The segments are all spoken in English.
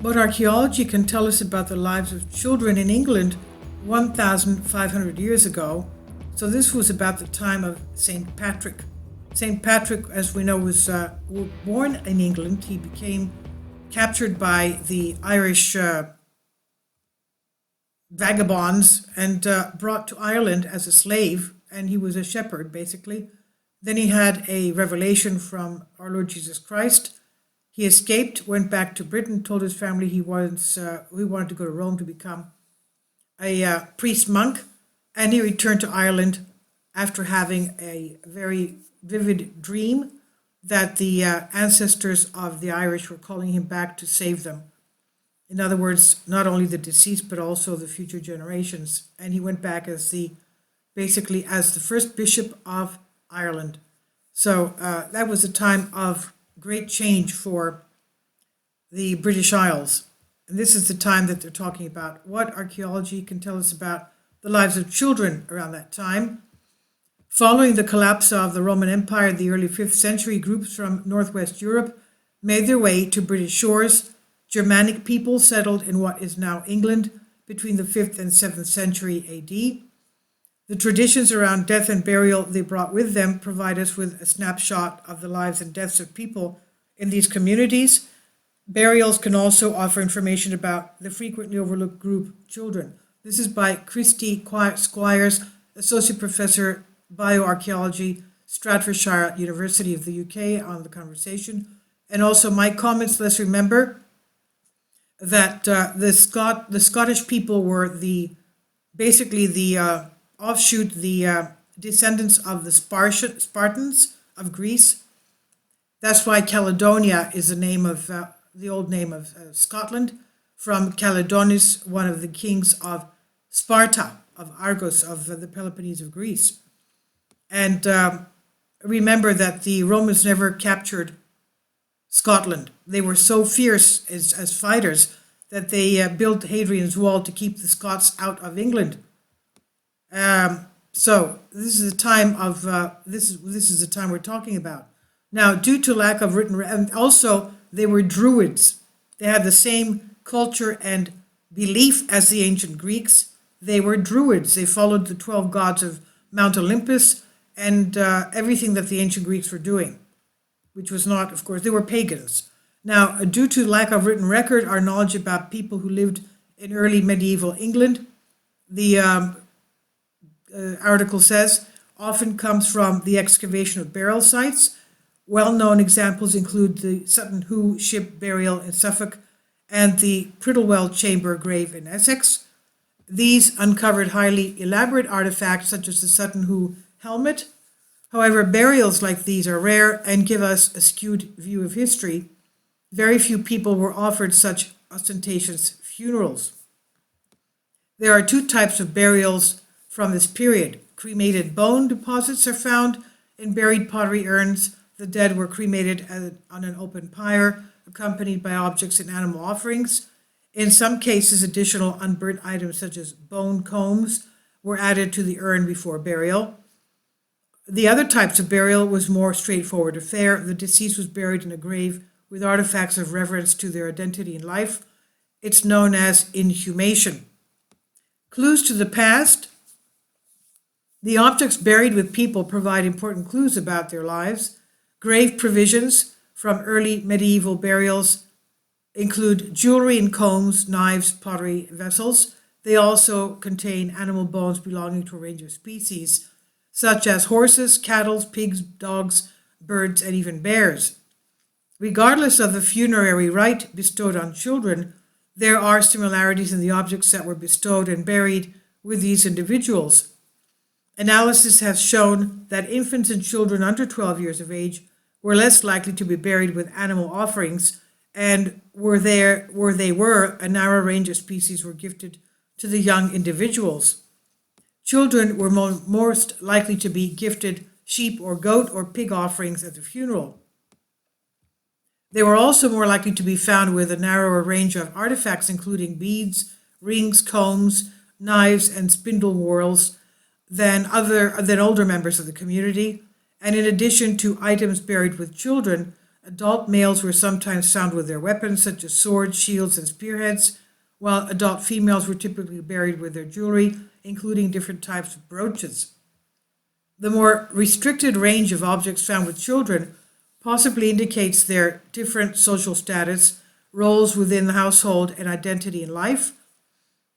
What archaeology can tell us about the lives of children in England 1,500 years ago. So this was about the time of St. Patrick. St. Patrick, as we know, was born in England. He became captured by the Irish vagabonds and brought to Ireland as a slave, and he was a shepherd, basically. Then he had a revelation from our Lord Jesus Christ. He escaped, went back to Britain, told his family he wanted to go to Rome to become a priest monk, and he returned to Ireland after having a very vivid dream that the ancestors of the Irish were calling him back to save them. In other words, not only the deceased, but also the future generations. And he went back as the first bishop of Ireland. So that was a time of great change for the British Isles. And this is the time that they're talking about. What archaeology can tell us about the lives of children around that time. Following the collapse of the Roman Empire in the early 5th century, groups from Northwest Europe made their way to British shores. Germanic people settled in what is now England between the 5th and 7th century AD. The traditions around death and burial they brought with them provide us with a snapshot of the lives and deaths of people in these communities. Burials can also offer information about the frequently overlooked group children. This is by Christy Squires, Associate Professor Bioarchaeology, Stratfordshire University of the UK, on the conversation. And also my comments. Let's remember that the Scottish people were the offshoot, the descendants of the Spartans of Greece. That's why Caledonia is the name of the old name of Scotland, from Caledonus, one of the kings of Sparta, of Argos, of the Peloponnese of Greece. And remember that the Romans never captured Scotland. They were so fierce as fighters that they built Hadrian's Wall to keep the Scots out of England. So this is the time of this is the time we're talking about. Now, due to lack of written, and also they were Druids. They had the same culture and belief as the ancient Greeks. They were Druids. They followed the 12 gods of Mount Olympus and everything that the ancient Greeks were doing, which was not, of course, they were pagans. Now, due to lack of written record, our knowledge about people who lived in early medieval England, the article says, often comes from the excavation of burial sites. Well-known examples include the Sutton Hoo ship burial in Suffolk and the Prittlewell chamber grave in Essex. These uncovered highly elaborate artifacts such as the Sutton Hoo helmet. However, burials like these are rare and give us a skewed view of history. Very few people were offered such ostentatious funerals. There are two types of burials from this period. Cremated bone deposits are found in buried pottery urns. The dead were cremated on an open pyre, accompanied by objects and animal offerings. In some cases, additional unburnt items such as bone combs were added to the urn before burial. The other types of burial was more straightforward affair. The deceased was buried in a grave with artifacts of reverence to their identity and life. It's known as inhumation. Clues to the past. The objects buried with people provide important clues about their lives. Grave provisions from early medieval burials include jewelry and combs, knives, pottery, vessels. They also contain animal bones belonging to a range of species, such as horses, cattle, pigs, dogs, birds, and even bears. Regardless of the funerary rite bestowed on children, there are similarities in the objects that were bestowed and buried with these individuals. Analysis has shown that infants and children under 12 years of age were less likely to be buried with animal offerings, and where they were, a narrow range of species were gifted to the young individuals. Children were most likely to be gifted sheep or goat or pig offerings at the funeral. They were also more likely to be found with a narrower range of artifacts, including beads, rings, combs, knives, and spindle whorls than older members of the community. And in addition to items buried with children, Adult males were sometimes found with their weapons, such as swords, shields, and spearheads, while adult females were typically buried with their jewelry, including different types of brooches. The more restricted range of objects found with children possibly indicates their different social status, roles within the household, and identity in life.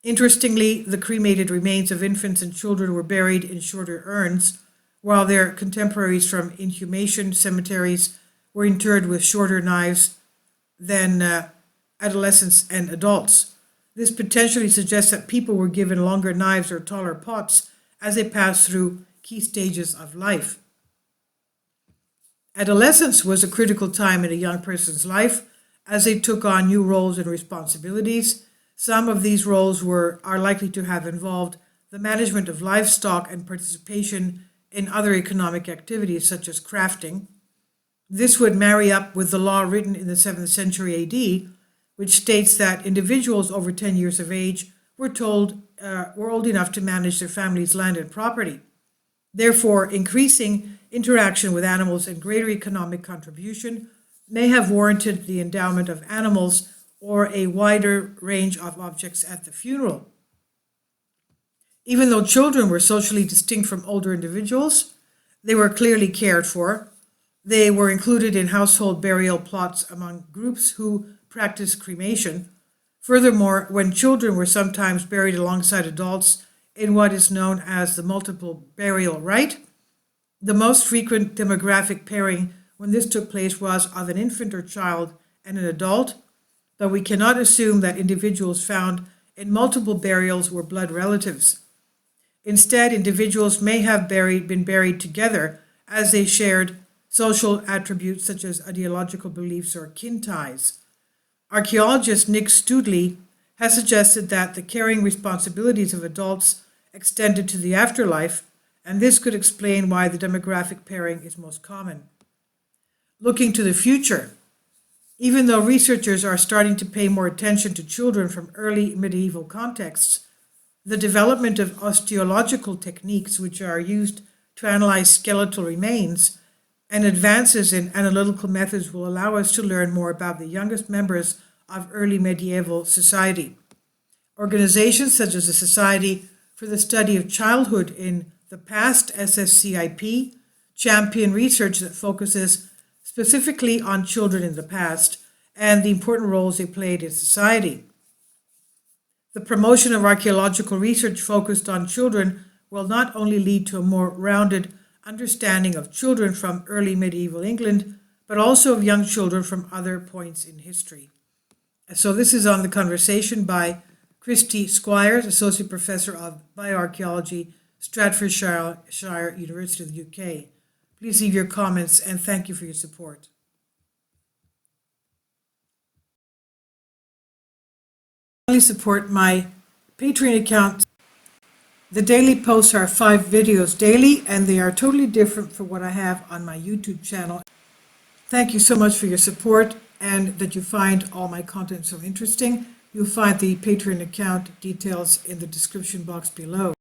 Interestingly, the cremated remains of infants and children were buried in shorter urns, while their contemporaries from inhumation cemeteries were interred with shorter knives than adolescents and adults. This potentially suggests that people were given longer knives or taller pots as they passed through key stages of life. Adolescence was a critical time in a young person's life as they took on new roles and responsibilities. Some of these roles are likely to have involved the management of livestock and participation in other economic activities such as crafting. This would marry up with the law written in the 7th century AD, which states that individuals over 10 years of age were old enough to manage their family's land and property. Therefore, increasing interaction with animals and greater economic contribution may have warranted the endowment of animals or a wider range of objects at the funeral. Even though children were socially distinct from older individuals, they were clearly cared for. They were included in household burial plots among groups who practiced cremation. Furthermore, when children were sometimes buried alongside adults in what is known as the multiple burial rite, the most frequent demographic pairing when this took place was of an infant or child and an adult, but we cannot assume that individuals found in multiple burials were blood relatives. Instead, individuals may have been buried together as they shared social attributes such as ideological beliefs or kin ties. Archaeologist Nick Studley has suggested that the caring responsibilities of adults extended to the afterlife, and this could explain why the demographic pairing is most common. Looking to the future, even though researchers are starting to pay more attention to children from early medieval contexts, the development of osteological techniques which are used to analyze skeletal remains and advances in analytical methods will allow us to learn more about the youngest members of early medieval society. Organizations such as the Society for the Study of Childhood in the Past, SSCIP, champion research that focuses specifically on children in the past and the important roles they played in society. The promotion of archaeological research focused on children will not only lead to a more rounded understanding of children from early medieval England, but also of young children from other points in history. So this is on the conversation by Christy Squires, Associate Professor of Bioarchaeology, Stratfordshire University of the UK. Please leave your comments and thank you for your support. Support my Patreon account. The daily posts are 5 videos daily, and they are totally different from what I have on my YouTube channel. Thank you so much for your support and that you find all my content so interesting. You'll find the Patreon account details in the description box below.